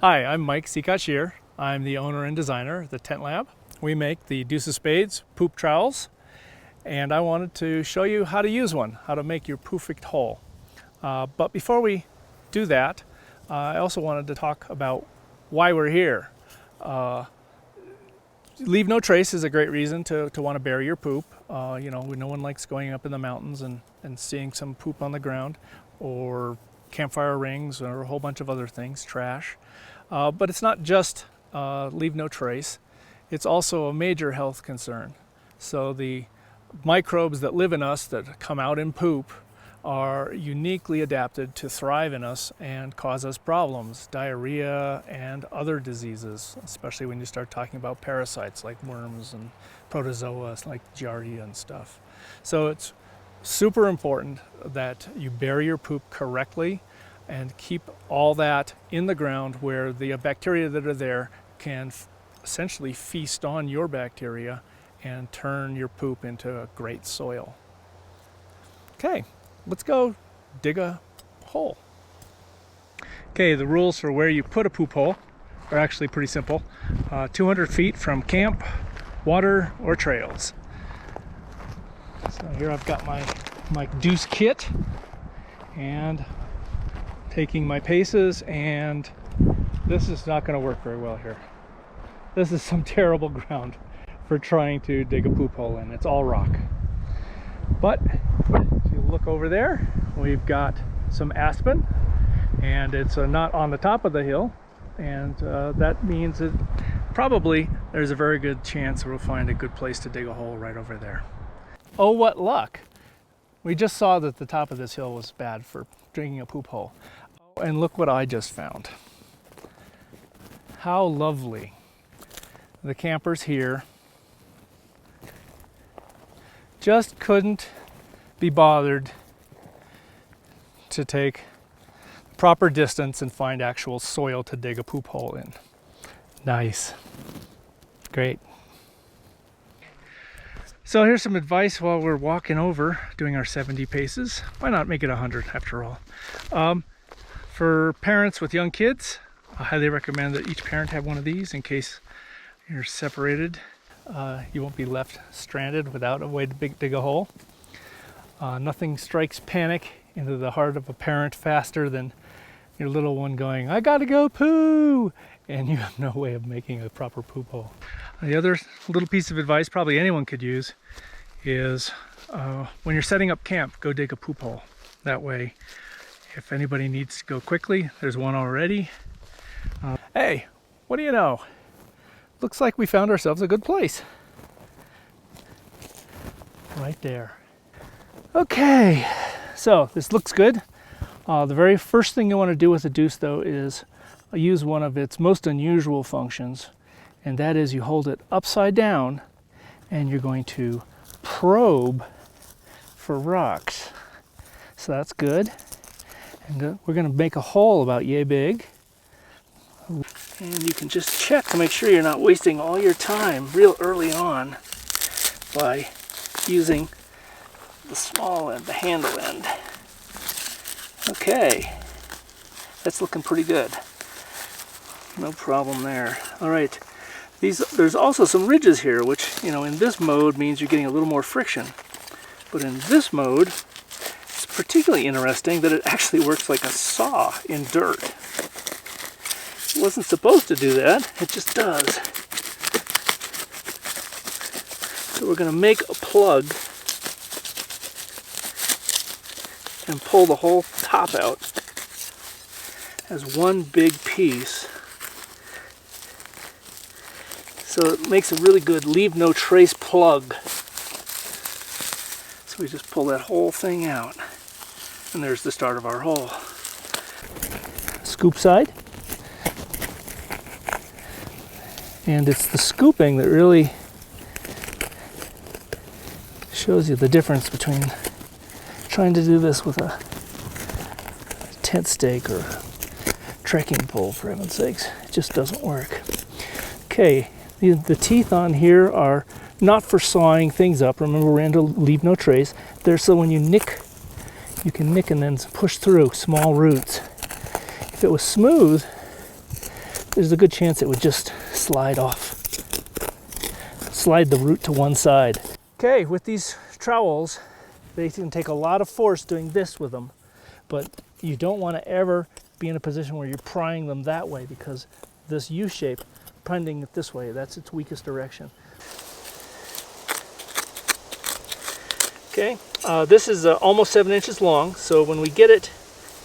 Hi, I'm Mike Cecot-Scherer. I'm the owner and designer of the Tent Lab. We make the Deuce spades, poop trowels, and I wanted to show you how to use one, how to make your poofect hole. But before we do that, I also wanted to talk about why we're here. Leave no trace is a great reason to want to bury your poop. No one likes going up in the mountains and seeing some poop on the ground, or campfire rings, or a whole bunch of other things, trash. But it's not just leave no trace, it's also a major health concern. So the microbes that live in us that come out in poop are uniquely adapted to thrive in us and cause us problems, diarrhea and other diseases, especially when you start talking about parasites like worms and protozoa like Giardia and stuff. So it's super important that you bury your poop correctly and keep all that in the ground where the bacteria that are there can essentially feast on your bacteria and turn your poop into a great soil. Okay, let's go dig a hole. Okay, the rules for where you put a poop hole are actually pretty simple. 200 feet from camp, water, or trails. So here I've got my Deuce kit and taking my paces, and this is not going to work very well here. This is some terrible ground for trying to dig a poop hole in. It's all rock. But if you look over there, we've got some aspen, and it's not on the top of the hill, and that means that probably there's a very good chance we'll find a good place to dig a hole right over there. Oh, what luck! We just saw that the top of this hill was bad for digging a poop hole. And look what I just found. How lovely. The campers here just couldn't be bothered to take the proper distance and find actual soil to dig a poop hole in. Nice. Great. So here's some advice while we're walking over, doing our 70 paces. Why not make it 100 after all? For parents with young kids, I highly recommend that each parent have one of these in case you're separated. You won't be left stranded without a way to dig a hole. Nothing strikes panic into the heart of a parent faster than your little one going, "I gotta go poo!" and you have no way of making a proper poop hole. The other little piece of advice probably anyone could use is when you're setting up camp, go dig a poop hole. That way, if anybody needs to go quickly, there's one already. Hey, what do you know? Looks like we found ourselves a good place. Right there. Okay, so this looks good. The very first thing you want to do with the Deuce, though, is use one of its most unusual functions, and that is you hold it upside down and you're going to probe for rocks. So that's good. And we're going to make a hole about yay big. And you can just check to make sure you're not wasting all your time real early on by using the small end, the handle end. Okay, that's looking pretty good. No problem there. All right, there's also some ridges here, which, in this mode means you're getting a little more friction. But in this mode, it's particularly interesting that it actually works like a saw in dirt. It wasn't supposed to do that, it just does. So we're going to make a plug and pull the whole top out as one big piece. So it makes a really good leave no trace plug. So we just pull that whole thing out, and there's the start of our hole. Scoop side. And it's the scooping that really shows you the difference between trying to do this with a tent stake or a trekking pole, for heaven's sakes. It just doesn't work. Okay, the teeth on here are not for sawing things up. Remember, we're into leave no trace. They're so when you nick, you can nick and then push through small roots. If it was smooth, there's a good chance it would just slide off. Slide the root to one side. Okay, with these trowels, they can take a lot of force doing this with them, but you don't want to ever be in a position where you're prying them that way, because this U shape, bending it this way, that's its weakest direction. Okay, this is almost 7 inches long, so when we get it,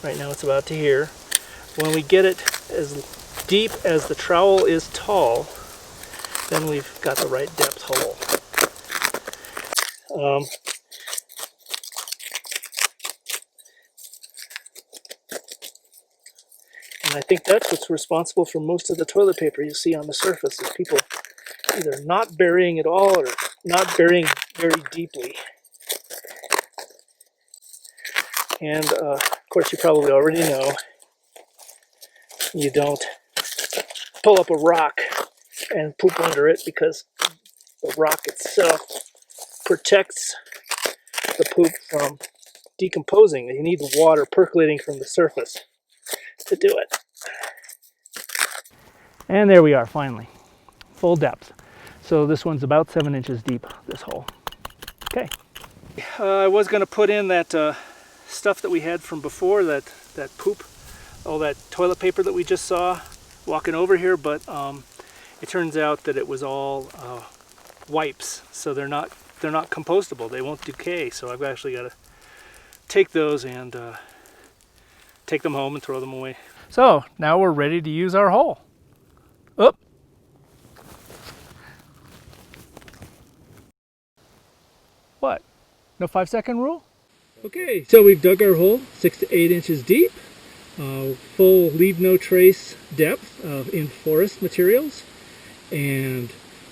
right now it's about to here, when we get it as deep as the trowel is tall, then we've got the right depth hole. And I think that's what's responsible for most of the toilet paper you see on the surface, is people either not burying at all or not burying very deeply. And of course, you probably already know, you don't pull up a rock and poop under it, because the rock itself protects the poop from decomposing. You need the water percolating from the surface to do it. And there we are, finally. Full depth. So this one's about 7 inches deep, this hole. Okay. I was going to put in that stuff that we had from before, that poop, all that toilet paper that we just saw walking over here, but it turns out that it was all wipes, so they're not compostable. They won't decay, so I've actually got to take those and take them home and throw them away. So now we're ready to use our hole. Oop. What? No 5-second rule? Okay, so we've dug our hole 6 to 8 inches deep. Full leave no trace depth in forest materials. And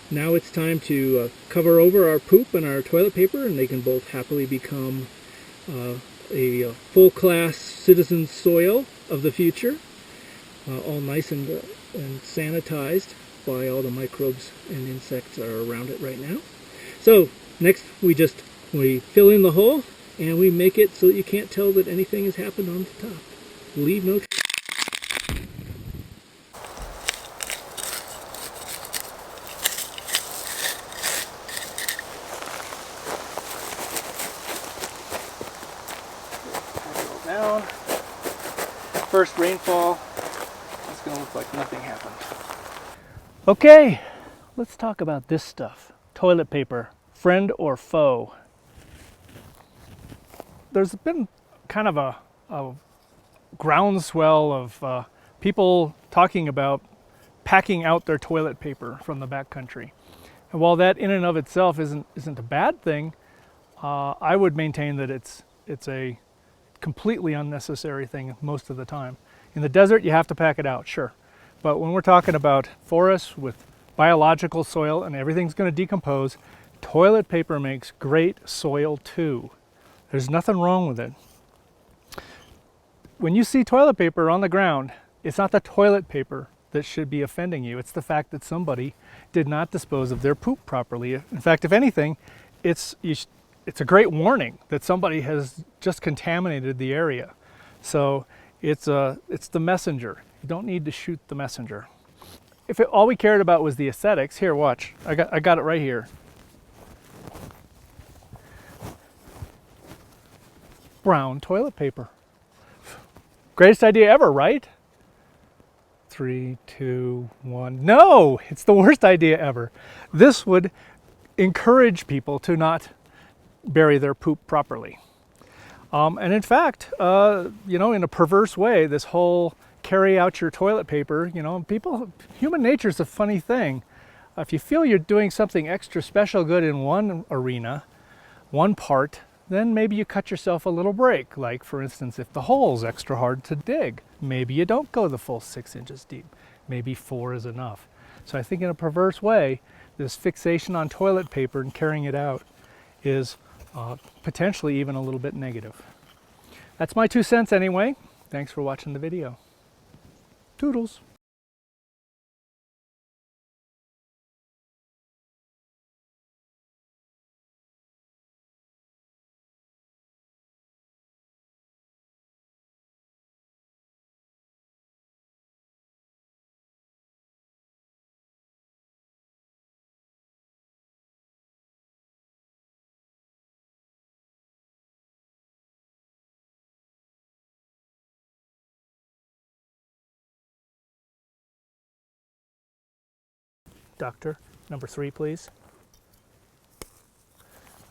now it's time to cover over our poop and our toilet paper, and they can both happily become a full-class citizen soil of the future, all nice and sanitized by all the microbes and insects that are around it right now. So next we fill in the hole, and we make it so that you can't tell that anything has happened on the top. Leave no trace. Down. First rainfall, it's going to look like nothing happened. Okay, let's talk about this stuff. Toilet paper, friend or foe? There's been kind of a groundswell of people talking about packing out their toilet paper from the backcountry. And while that in and of itself isn't a bad thing, I would maintain that it's a completely unnecessary thing most of the time. In the desert, you have to pack it out, sure. But when we're talking about forests with biological soil and everything's going to decompose, toilet paper makes great soil too. There's nothing wrong with it. When you see toilet paper on the ground, it's not the toilet paper that should be offending you. It's the fact that somebody did not dispose of their poop properly. In fact, if anything, it's a great warning that somebody has just contaminated the area. So it's the messenger. You don't need to shoot the messenger. If all we cared about was the aesthetics, here, watch. I got it right here. Brown toilet paper. Greatest idea ever, right? 3, 2, 1. No, it's the worst idea ever. This would encourage people to not bury their poop properly. And in fact, you know, in a perverse way, this whole carry out your toilet paper, you know, human nature is a funny thing. If you feel you're doing something extra special good in one arena, one part, then maybe you cut yourself a little break. Like, for instance, if the hole's extra hard to dig, maybe you don't go the full 6 inches deep. Maybe 4 is enough. So I think in a perverse way, this fixation on toilet paper and carrying it out is potentially even a little bit negative. That's my 2 cents anyway. Thanks for watching the video. Toodles. Doctor. Number 3, please.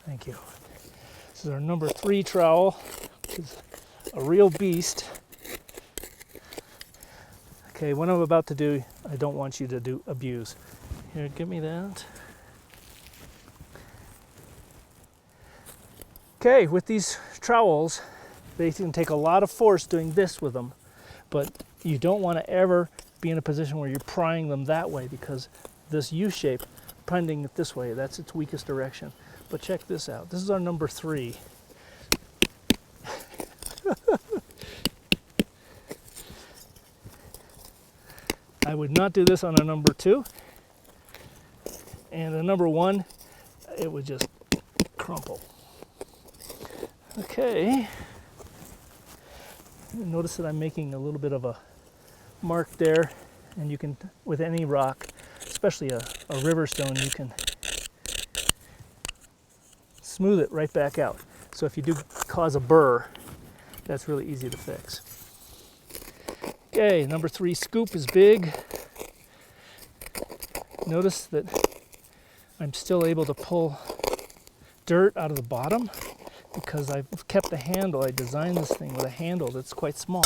Thank you. This is our number 3 trowel, which is a real beast. Okay, what I'm about to do, I don't want you to abuse. Here, give me that. Okay, with these trowels, they can take a lot of force doing this with them, but you don't want to ever be in a position where you're prying them that way, because this U shape, bending it this way, that's its weakest direction. But check this out. This is our number 3. I would not do this on a number 2. And a number 1, it would just crumple. Okay. Notice that I'm making a little bit of a mark there, and you can, with any rock, especially a river stone, you can smooth it right back out. So if you do cause a burr, that's really easy to fix. Okay, number 3 scoop is big. Notice that I'm still able to pull dirt out of the bottom because I've kept the handle. I designed this thing with a handle that's quite small.